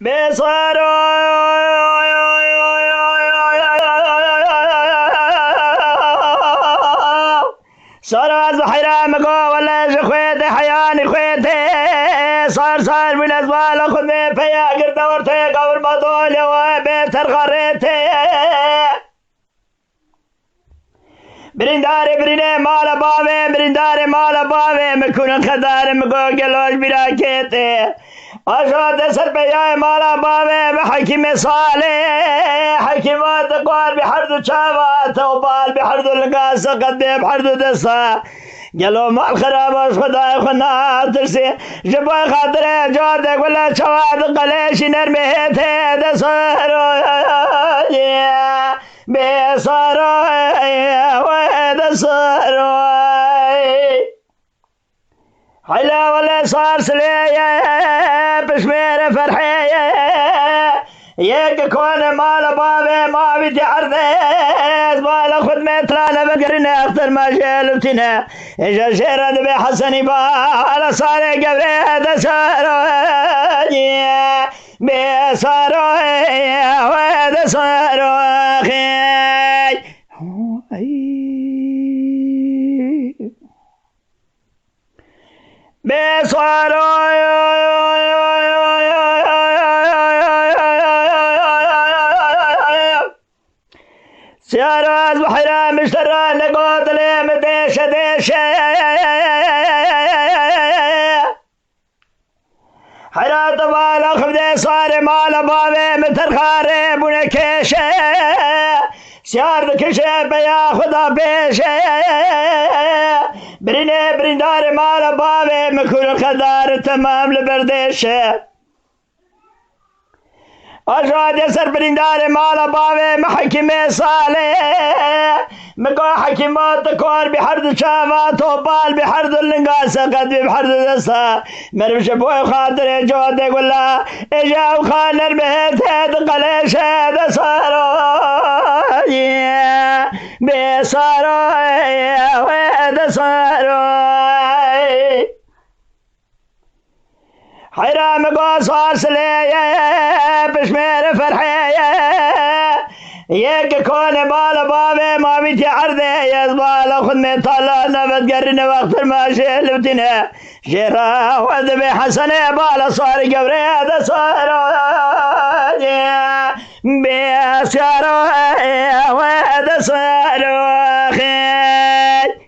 بصار صار از بحیره مگو ولی جخویت حیانی خویت صار من از بالا خود می پیا گرد ورته قبر مدول و بهتر غریت برندار برینه مال باوه برندار مال باوه مکون خدار مگو گلوش براکت آشاد سر پیای مالا باوه بحکیم صالح حکیمات قوار بحردو چاوات و بال بحردو لقاس قد بحردو دستا گلو مال خراباش خدای خنا ترسی جبای خاطره جادک ولا چواد قلیشی نرمهت دسارو بسارو دسارو حلا ولا صار سلية بشمير فرحية يك كون مال بابي ما بدي عرضه مال خد مترانا بقرنا اختر ما شلفتنا اجا شيرد بحسني بالا صار قبره دسارو بسارو ودسارو خي بصارو سيارة از بحيرة مشترى نقود ليم ديشة ديشة حيرات بالا خبدي صار مال بابي متر خارب ونكيشة سيار دكشة بيا خدا بيشة برينه بريندار مال بابي مكون الخدار تمام لبرديشة أجاد يسر بريندار مال بابي محكم صالح مقو حكيمات كور بحرد شافات وبال بحرد اللنقاسة قد بحرد دسا مرمش بوي خاطر جودك ولا اجاو خانر بهت هد قليش هذا صارو بصارو وهذا صارو حيرام قصار سلية بشمير فرحية يك كون مال بابي ما بيتي عرضه يزبال خد من طلع نبت قرن وقت ما شلفتنا شيرا وذبي حسنة بالا صار قبري هذا صار بيسارو وهذا صار خير